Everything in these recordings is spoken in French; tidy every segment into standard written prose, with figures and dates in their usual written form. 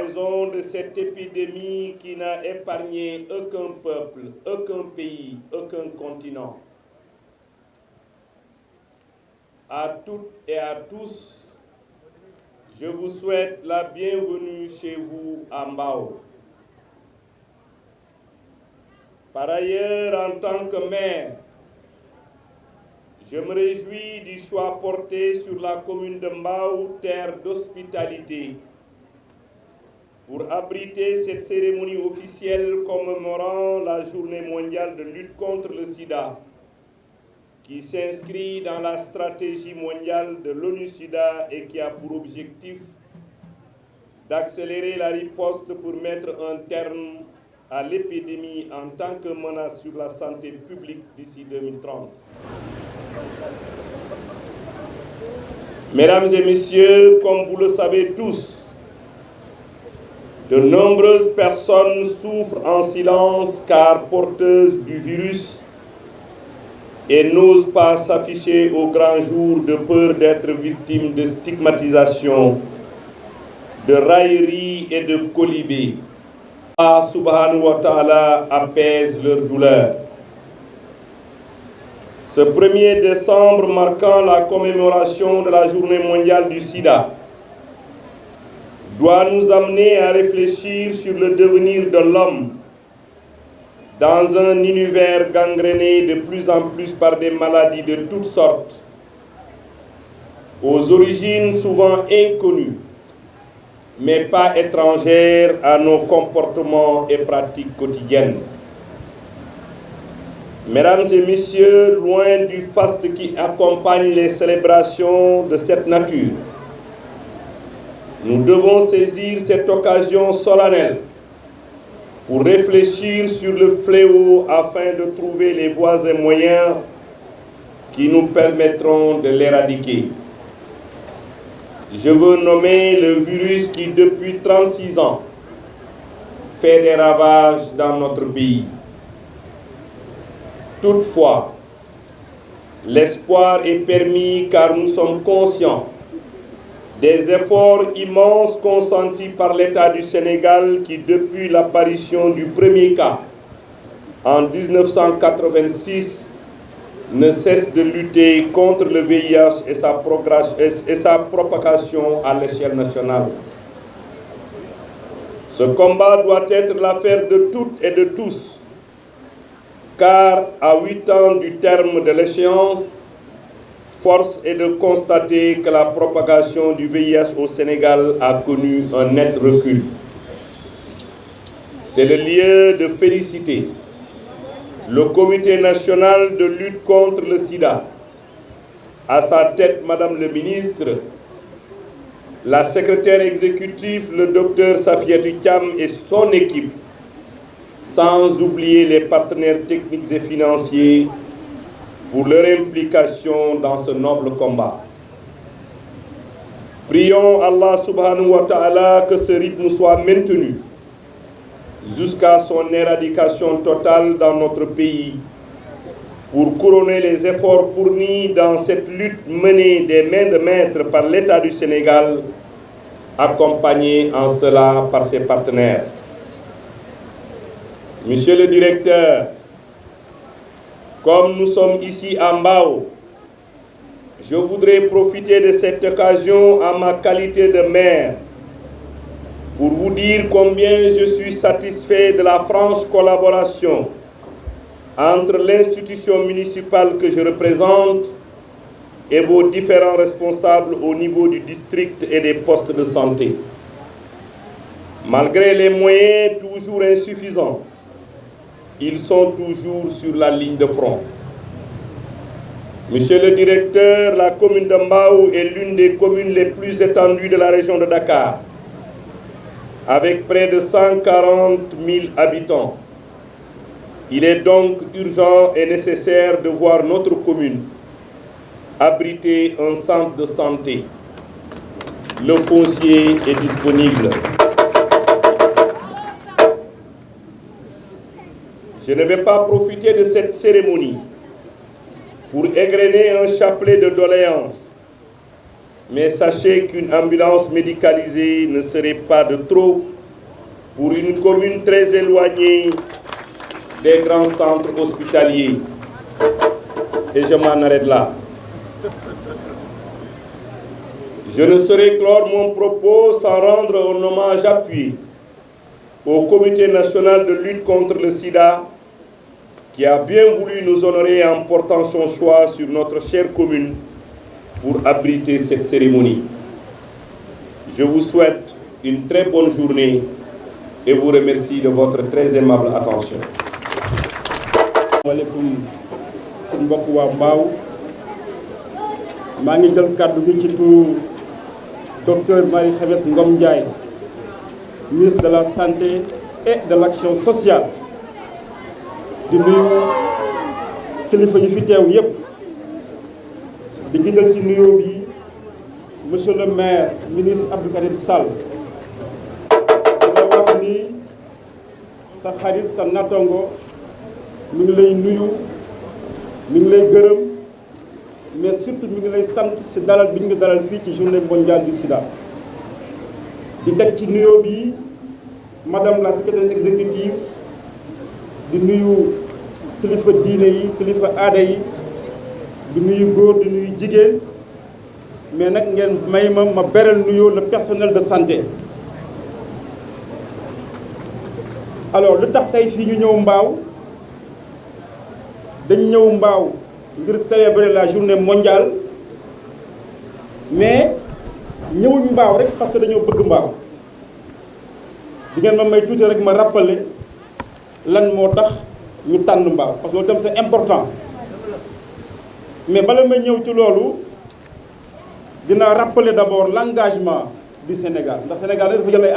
raison de cette épidémie qui n'a épargné aucun peuple, aucun pays, aucun continent. À toutes et à tous, je vous souhaite la bienvenue chez vous à Mbao. Par ailleurs, en tant que maire, je me réjouis du choix porté sur la commune de Mbao, terre d'hospitalité, pour abriter cette cérémonie officielle commémorant la Journée mondiale de lutte contre le sida, qui s'inscrit dans la stratégie mondiale de l'ONU-SIDA et qui a pour objectif d'accélérer la riposte pour mettre un terme à l'épidémie en tant que menace sur la santé publique d'ici 2030. Mesdames et messieurs, comme vous le savez tous, de nombreuses personnes souffrent en silence car porteuses du virus et n'osent pas s'afficher au grand jour de peur d'être victimes de stigmatisation, de raillerie et de colibé. Allah subhanahu wa ta'ala apaise leur douleur. Ce 1er décembre marquant la commémoration de la Journée mondiale du sida doit nous amener à réfléchir sur le devenir de l'homme dans un univers gangréné de plus en plus par des maladies de toutes sortes, aux origines souvent inconnues, mais pas étrangères à nos comportements et pratiques quotidiennes. Mesdames et messieurs, loin du faste qui accompagne les célébrations de cette nature, nous devons saisir cette occasion solennelle pour réfléchir sur le fléau afin de trouver les voies et moyens qui nous permettront de l'éradiquer. Je veux nommer le virus qui, depuis 36 ans, fait des ravages dans notre pays. Toutefois, l'espoir est permis car nous sommes conscients des efforts immenses consentis par l'État du Sénégal qui, depuis l'apparition du premier cas en 1986, ne cesse de lutter contre le VIH et sa propagation à l'échelle nationale. Ce combat doit être l'affaire de toutes et de tous, car à 8 ans du terme de l'échéance, force est de constater que la propagation du VIH au Sénégal a connu un net recul. C'est le lieu de féliciter le Comité national de lutte contre le sida, à sa tête Madame le ministre, la secrétaire exécutive, le docteur Safiatou Thiam et son équipe, sans oublier les partenaires techniques et financiers pour leur implication dans ce noble combat. Prions Allah subhanahu wa ta'ala que ce rythme soit maintenu jusqu'à son éradication totale dans notre pays pour couronner les efforts fournis dans cette lutte menée des mains de maître par l'État du Sénégal, accompagné en cela par ses partenaires. Monsieur le directeur, comme nous sommes ici à Mbao, je voudrais profiter de cette occasion en ma qualité de maire pour vous dire combien je suis satisfait de la franche collaboration entre l'institution municipale que je représente et vos différents responsables au niveau du district et des postes de santé. Malgré les moyens toujours insuffisants, ils sont toujours sur la ligne de front. Monsieur le directeur, la commune de Mbao est l'une des communes les plus étendues de la région de Dakar, avec près de 140 000 habitants. Il est donc urgent et nécessaire de voir notre commune abriter un centre de santé. Le foncier est disponible. Je ne vais pas profiter de cette cérémonie pour égrener un chapelet de doléances, mais sachez qu'une ambulance médicalisée ne serait pas de trop pour une commune très éloignée des grands centres hospitaliers. Et je m'en arrête là. Je ne saurais clore mon propos sans rendre un hommage appuyé au Comité national de lutte contre le sida qui a bien voulu nous honorer en portant son choix sur notre chère commune pour abriter cette cérémonie. Je vous souhaite une très bonne journée et vous remercie de votre très aimable attention. Maaleykum suñu mbokk waa Mbao maa ngi jël kàddu gi ci turu docteur Marie Khemesse Ngom Ndiaye, ministre de la Santé et de l'Action sociale, di nuyu kilifa yi fi teew yépp di gisal ci nuyoo bi monsieur le maire ministre Abdou Karim Sall dina wax ni sa xarit sa natongo mi ngi lay nuyu mi ngi lay gërëm mais surtout mi ngi lay sant ci dalal bi ñu dalal fii ci journée mondiale du sida di teg ci nuyoo bi madame la secrétaire exécutive di nuyu kilifa diine yi kilifa aada yi di nuyu góor di nuyu jigéen mais nag ngeen may ma beral nuyoo le personnel de santé. alors lu tax tey fii ñu ñëw Mbao dañ ñëw Mbao ngir célébrer la journée mondiale mais ñëwuñ Mbao rek parce que dañoo bëgg Mbao di ngeen ma may tuuti rek ma rappeler lan moo tax ñu tànn Mbao parce que loolu tam c'est important mais bala may ñëw ci loolu dinaa rappeler d'abord l'engagement du Sénégal ndax Sénégal dafa jël ay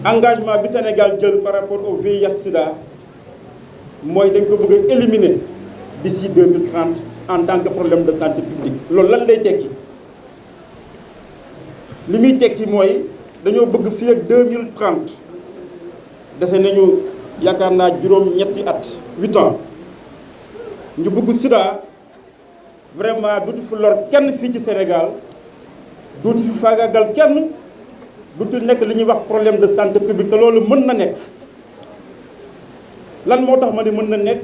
engagement bi Sénégal jël par rapport au VIH/Sida mooy dañ ko bëgg a éliminer d'ici 2030 en tant que problème de santé publique. loolu lan lay tekki li muy tekki mooy dañoo bëgg fii ak 2030 dese nañu yaakaar naa juróom-ñetti at 8 ans ñu bëgg Sida vraiment duuti fi lor kenn fii ci Sénégal duuti fi faagaagal kenn duuti nekk li ñuy wax problème de santé publique te loolu mën na nekk. lan moo tax ma ne mën na nekk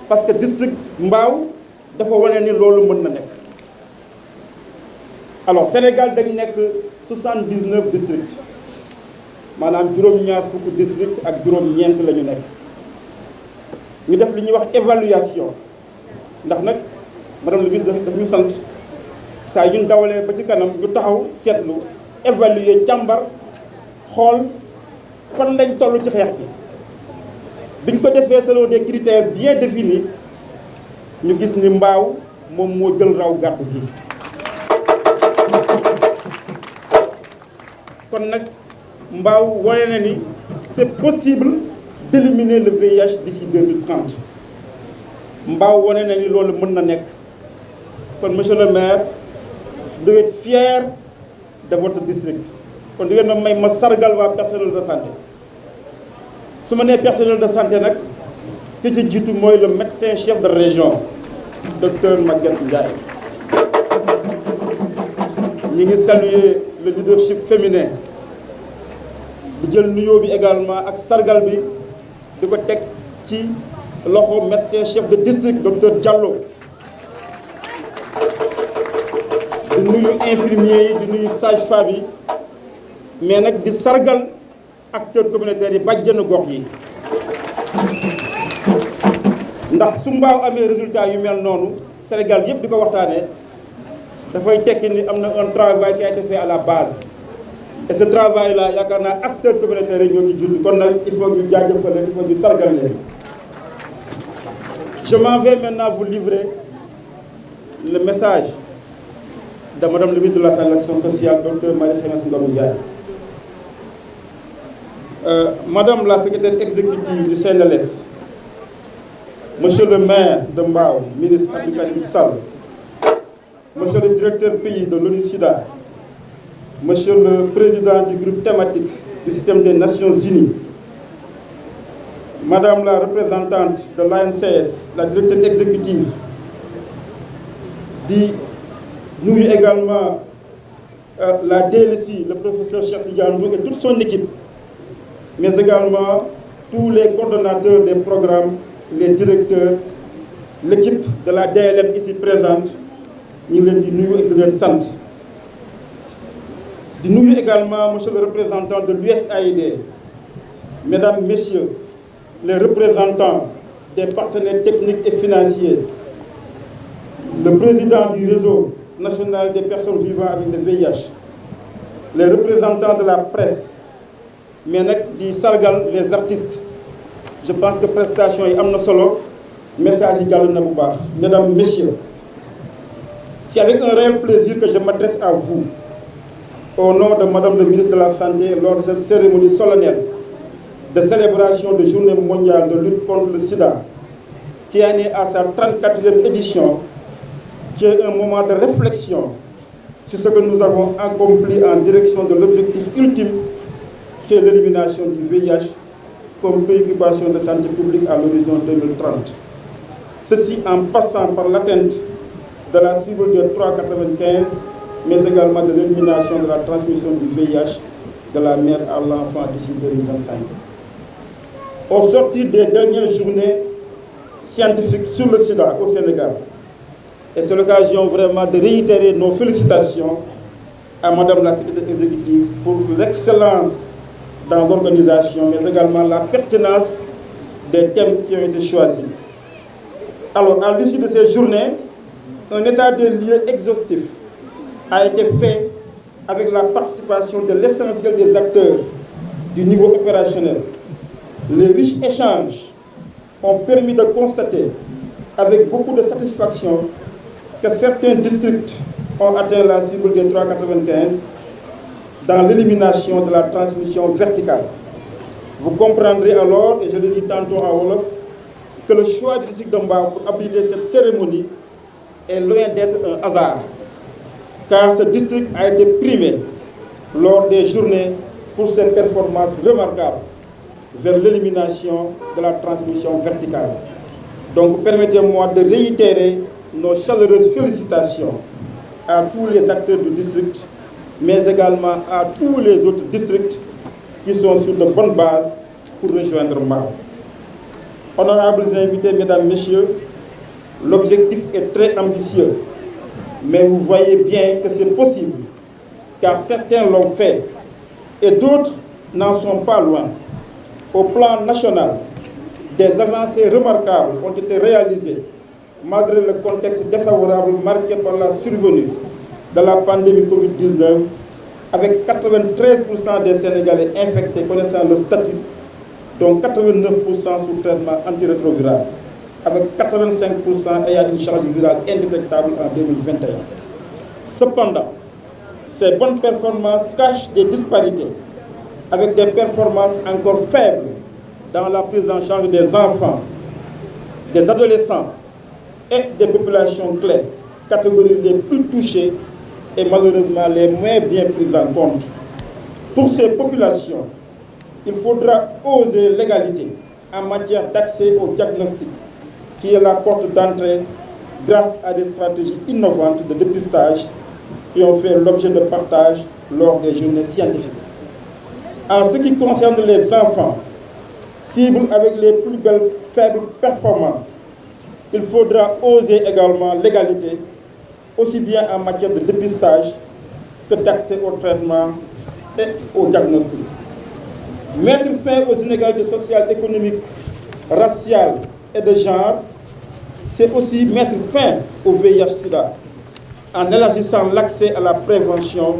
parce que district Mbao dafa wane ni loolu mën na nekk. alors Sénégal dañ nekk 79 districts maanaam juróom-ñaar fukk district ak juróom-ñeent la ñu nekk ñu def li ñuy wax évaluation ndax nag madame le ministre daf ñu sant saa yu ñu dawalee ba ci kanam ñu taxaw seetlu évaluer càmbar xool fan lañ toll ci xeex bi. biñ ko defee selon des critères bien définis ñu gis ni Mbao moom moo jël raw gàddu gi kon nag Mbao wane na ni c'est possible d'éliminer le VIH d'ici 2030 Mbao wane na ni loolu mën na nekk kon monsieur le maire vous devez être fier de votre district kon di ngeen ma may ma sargal waa personnel de santé. su ma nee personnel de santé nag ki ci jiitu mooy le médecin chef de région docteur Maguette Ndiaye ñi ngi saluer le leadership féminin di jël nuyoo bi également ak sargal bi di ko teg ci loxo médecin chef de district docteur Diallo di nuyu infirmier yi di nuyu sage-femme yi mais nag di sargal acteurs communautaires yi bàjjenu gox yi ndax su Mbao amee résultat yu mel noonu Sénégal yëpp di ko waxtaanee dafay tekki ni am na un travail qui a été fait à la base et ce travail là yaakaar naa acteurs communautaires yi ñoo ci judd kon nag il faut ñu jaajëfal leen il faut ñu sargal leen. Je m'en vais maintenant vous livrer le message de madame le ministre de la Santé et de l'Action sociale docteur Marie Khemesse Ngom Ndiaye. Madame la secrétaire exécutive du CNLS, monsieur le maire de Mbao, ministre Abdou Karim Sall, monsieur le directeur pays de l'ONU-SIDA, monsieur le président du groupe thématique du système des Nations Unies, madame la représentante de l'ANCS, la directrice exécutive, di nuyu également la DLSI, le professeur Cheikh Tidiane et toute son équipe, mais également tous les coordonnateurs des programmes, les directeurs, l'équipe de la DLM ici présente, ñu ngi leen di nuyu ak di leen sant. Di nuyu également monsieur le représentant de l'USAID, mesdames, messieurs, les représentants des partenaires techniques et financiers, le président du réseau national des personnes vivant avec le VIH, les représentants de la presse, mais nag di sargal les artistes. Je pense que prestation yi am na solo, message yi jàll na bu baax. Mesdames, messieurs, c'est avec un réel plaisir que je m'adresse à vous au nom de Madame le ministre de la Santé lors de cette cérémonie solennelle de célébration de Journée mondiale de lutte contre le sida qui est née à sa 34e édition, qui est un moment de réflexion sur ce que nous avons accompli en direction de l'objectif ultime qui est l'élimination du VIH comme préoccupation de santé publique à l'horizon 2030. Ceci en passant par l'atteinte de la cible de 3,95, mais également de l'élimination de la transmission du VIH de la mère à l'enfant d'ici 2025. Au sortir des dernières journées scientifiques sur le sida au Sénégal, et c'est l'occasion vraiment de réitérer nos félicitations à Madame la secrétaire exécutive pour l'excellence dans l'organisation, mais également la pertinence des thèmes qui ont été choisis. Alors, à l'issue de ces journées, un état des lieux exhaustif a été fait avec la participation de l'essentiel des acteurs du niveau opérationnel. Les riches échanges ont permis de constater avec beaucoup de satisfaction que certains districts ont atteint la cible des 3,95 dans l'élimination de la transmission verticale. Vous comprendrez alors, et je le dis tantôt en wolof, que le choix du district de Mbao pour abriter cette cérémonie est loin d'être un hasard, car ce district a été primé lors des journées pour ses performances remarquables vers l'élimination de la transmission verticale. Donc permettez-moi de réitérer nos chaleureuses félicitations à tous les acteurs du district, mais également à tous les autres districts qui sont sur de bonnes bases pour rejoindre Mbao. Honorables invités, mesdames, messieurs, l'objectif est très ambitieux, mais vous voyez bien que c'est possible, car certains l'ont fait et d'autres n'en sont pas loin. Au plan national, des avancées remarquables ont été réalisées malgré le contexte défavorable marqué par la survenue de la pandémie Covid-19, avec 93% des Sénégalais infectés connaissant le statut, dont 89% sous traitement antirétroviral, avec 85% ayant une charge virale indétectable en 2021. Cependant, ces bonnes performances cachent des disparités, avec des performances encore faibles dans la prise en charge des enfants, des adolescents et des populations clés, catégories les plus touchées et malheureusement les moins bien prises en compte. Pour ces populations, il faudra oser l'égalité en matière d'accès au diagnostic, qui est la porte d'entrée grâce à des stratégies innovantes de dépistage qui ont fait l'objet de partage lors des journées scientifiques. En ce qui concerne les enfants, cibles avec les plus faibles performances, il faudra oser également l'égalité, aussi bien en matière de dépistage que d'accès au traitement et au diagnostic. Mettre fin aux inégalités sociales, économiques, raciales et de genre, c'est aussi mettre fin au VIH-Sida en élargissant l'accès à la prévention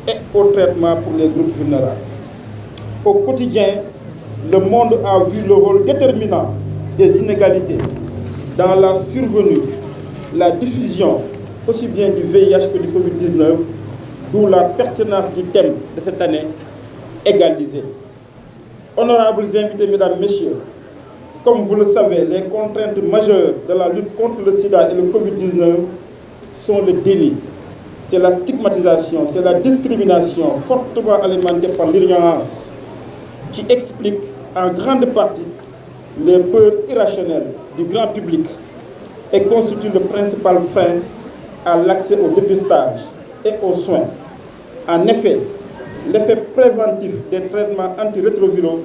et au traitement pour les groupes vulnérables. Au quotidien, le monde a vu le rôle déterminant des inégalités dans la survenue, la diffusion aussi bien du VIH que du Covid-19, d'où la pertinence du thème de cette année, égalisé. Honorables invités, mesdames, messieurs, comme vous le savez, les contraintes majeures de la lutte contre le sida et le Covid-19 sont le déni, c'est la stigmatisation, c'est la discrimination fortement alimentée par l'ignorance qui explique en grande partie les peurs irrationnelles du grand public et constitue le principal frein à l'accès au dépistage et aux soins. En effet, l'effet préventif des traitements antirétroviraux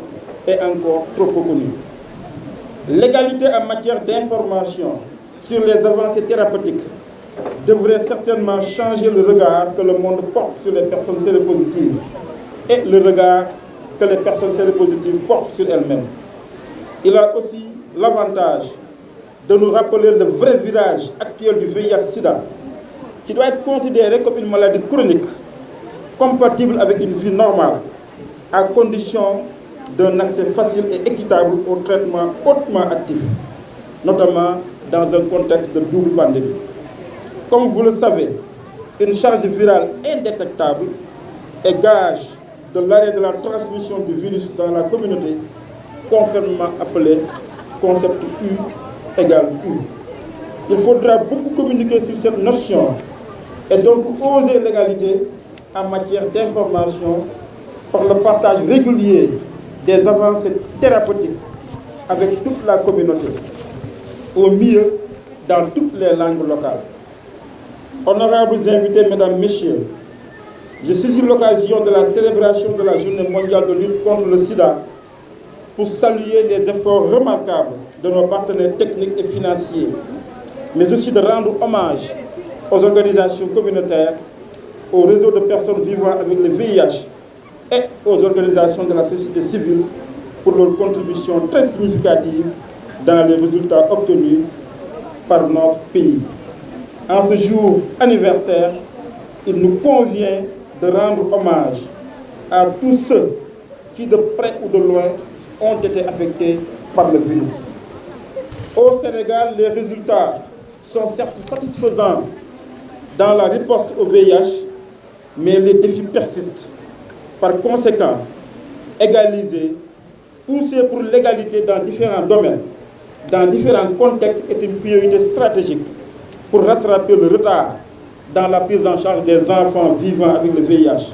est encore trop peu connu. L'égalité en matière d'information sur les avancées thérapeutiques devrait certainement changer le regard que le monde porte sur les personnes séropositives et le regard que les personnes séropositives portent sur elles-mêmes. Il a aussi l'avantage de nous rappeler le vrai virage actuel du VIH-Sida, qui doit être considéré comme une maladie chronique, compatible avec une vie normale, à condition d'un accès facile et équitable aux traitements hautement actifs, notamment dans un contexte de double pandémie. Comme vous le savez, une charge virale indétectable est gage de l'arrêt de la transmission du virus dans la communauté, conformément appelé concept U égale U. Il faudra beaucoup communiquer sur cette notion et donc oser l'égalité en matière d'information par le partage régulier des avancées thérapeutiques avec toute la communauté, au mieux dans toutes les langues locales. Honorables invités, mesdames, messieurs, je saisis l'occasion de la célébration de la Journée mondiale de lutte contre le sida pour saluer les efforts remarquables de nos partenaires techniques et financiers, mais aussi de rendre hommage aux organisations communautaires, aux réseaux de personnes vivant avec le VIH et aux organisations de la société civile pour leur contribution très significative dans les résultats obtenus par notre pays. En ce jour anniversaire, il nous convient de rendre hommage à tous ceux qui, de près ou de loin, ont été affectés par le virus. Au Sénégal, les résultats sont certes satisfaisants dans la riposte au VIH, mais les défis persistent. Par conséquent, égaliser, pousser pour l'égalité dans différents domaines, dans différents contextes est une priorité stratégique pour rattraper le retard dans la prise en charge des enfants vivant avec le VIH,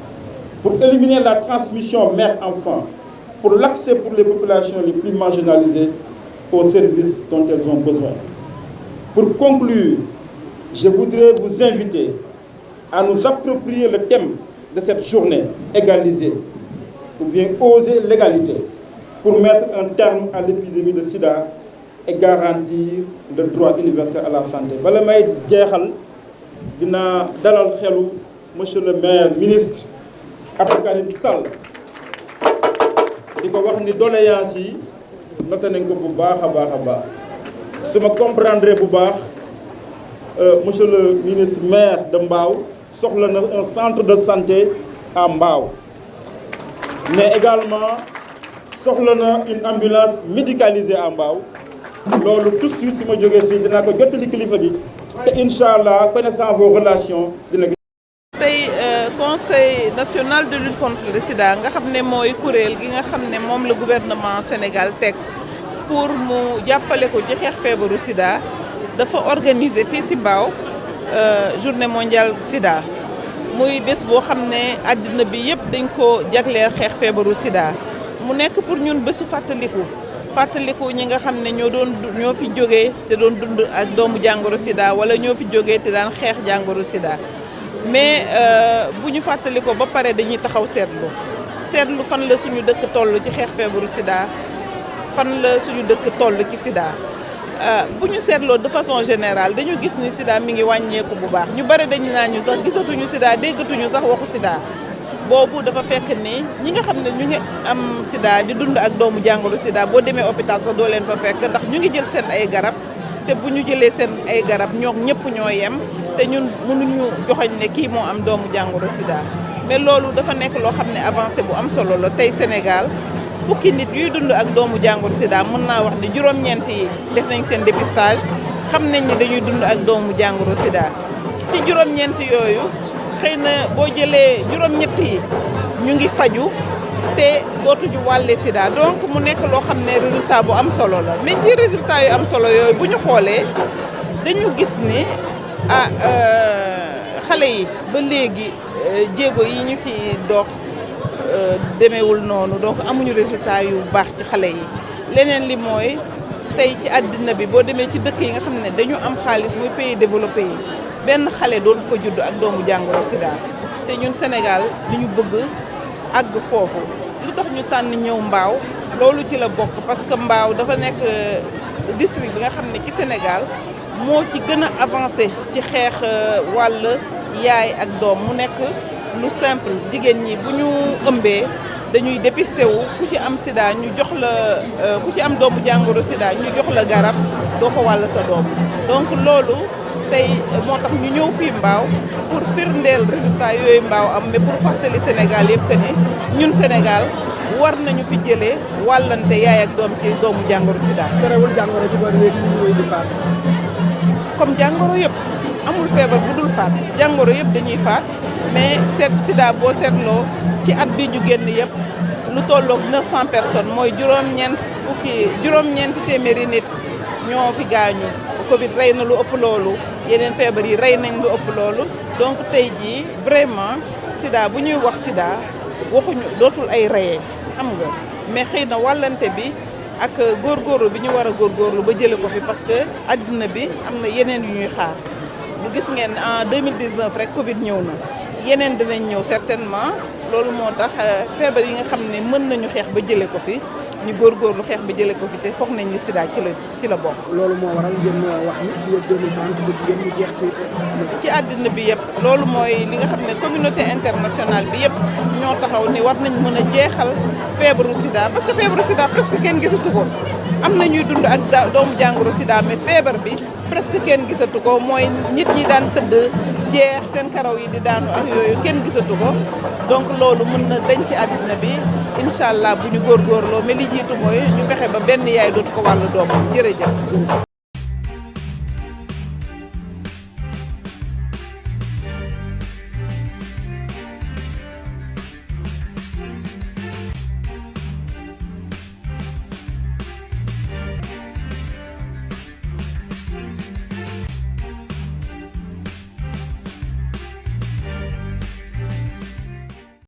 pour éliminer la transmission mère-enfant, pour l'accès pour les populations les plus marginalisées aux services dont elles ont besoin. Pour conclure, je voudrais vous inviter à nous approprier le thème de cette journée, égaliser, ou bien oser l'égalité, pour mettre un terme à l'épidémie de sida et garantir le droit universel à la santé. Bala may jeexal dina dalal xelu monsieur le maire ministre Abdou Karim Sall di ko wax ni doléance yi noté nañ ko bu baax a baax su ma comprendre bu baax monsieur le ministre maire de Mbao soxla na un centre de santé à Mbao, mais également soxla na une ambulance médicalisée à Mbao. loolu tout de suite su ma jógee fii dinaa ko jottali kilifa gi te incha allah connaissant vos relations dina. tey conseil national de lutte contre le sida nga xam ne mooy kuréel gi nga xam ne moom la gouvernement Sénégal teg pour mu jàppale ko ci xeex feebaru sida dafa organiser fii ci Mbao journée mondiale sida muy bés boo xam ne àddina bi yëpp dañ ko jagleel xeex feebaru sida mu nekk pour ñun bésu fàttaliku ñi nga xam ne ñoo fi jógee te doon dund ak doomu jàngoro sida wala ñoo fi jógee te daan xeex jàngoro sida mais bu ñu fàttalikoo ba pare dañuy taxaw seetlu fan la suñu dëkk toll ci xeex feebaru sida fan la suñu dëkk toll ci sida bu ñu seetloo de façon générale dañu gis ni sida mi ngi wàññeeku bu baax ñu bari dañu naan ñu sax gisatuñu sida déggatuñu sax waxu sida boobu dafa fekk ni ñi nga xam ne ñu ngi am sida di dund ak doomu jàngoro sida boo demee hôpital sax doo leen fa fekk ndax ñu ngi jël seen ay garab te bu ñu jëlee seen ay garab ñoom ñëpp ñoo yem te ñun mënuñu joxoñ ne kii moo am doomu jàngoro sida mais loolu dafa nekk loo xam ne avancé bu am solo la tey Sénégal fukki nit yuy dund ak doomu jàngoro sida mën naa wax ni juróom-ñeent yi def nañ seen dépistage xam nañ ni dañuy dund ak doomu jàngoro sida ci juróom-ñeent yooyu xëy na boo jëlee juróom-ñett yi ñu ngi faju te dootuñu wàlle sida donc mu nekk loo xam ne résultat bu am solo la mais ci résultat yu am solo yooyu bu ñu xoolee dañu gis ni xale yi ba léegi jéego yi ñu ci dox demeewul noonu donc amuñu résultat yu baax ci xale yi leneen li mooy tey ci àddina bi boo demee ci dëkk yi nga xam ne dañu am xaalis muy pays développé yi benn xale doon fa judd ak doomu jàngoro sida te ñun Sénégal li ñu bëgg àgg foofu lu tax ñu tànn ñëw Mbao loolu ci la bokk parce que Mbao dafa nekk district bi nga xam ne ci Sénégal moo ci gën a avancé ci xeex wàll yaay ak doom mu nekk lu simple jigéen ñi bu ñu ëmbee dañuy dépisté wu ku ci am sida ñu jox la ku ci am doomu jàngoro sida ñu jox la garab doo ko wàll sa doom donc loolu tey moo tax ñu ñëw fii Mbao pour firndeel résultat yooyu Mbao am mais pour fàttali Sénégal yëpp que ni ñun Sénégal war nañu fi jëlee wàllante yaay ak doom ci doomu jàngoro sida. terewul jàngoro ji ba léegi ñu ngi di faat. comme jàngoro yëpp amul feebar bu dul faat jàngoro yëpp dañuy faat mais sida boo seetloo ci at bi ñu génn yëpp lu tolloog 900 personnes mooy juróom-ñeenti téeméeri nit ñoo fi gaañu. Covid rey na lu ëpp loolu yeneen feebar yi rey nañ lu ëpp loolu donc tey jii vraiment sida bu ñuy wax sida waxuñu dootul ay reyee xam nga mais xëy na wàllante bi ak góorgóorlu bi ñu war a góorgóorlu ba jële ko fi parce que àddina bi am na yeneen yu ñuy xaar bu gis ngeen en 2019 rek Covid ñëw na yeneen dinañ ñëw certainement loolu moo tax feebar yi nga xam ne mën nañu xeex ba jële ko fi ñu góorgóorlu xeex ba jële ko fi te foog nañ ni sida ci la bokk. loolu moo waral ngeen wax ni ngeen ñu jeex ci àddina bi yëpp loolu mooy li nga xam ne communauté internationale bi yëpp ñoo taxaw ni war nañ mën a jeexal feebaru sida parce que feebaru sida presque kenn gisatu ko am na ñuy dund ak doomu jàngoro sida mais feebar bi presque kenn gisatu ko mooy nit ñi daan tëdd jeex seen karaw yi di daanu ak yooyu kenn gisatu ko donc loolu mën na dañ ci àddina bi incha allah bu ñu góorgóorloo mais li jiitu mooy ñu fexe ba benn yaay dootu ko wàllu doomam jërëjëf.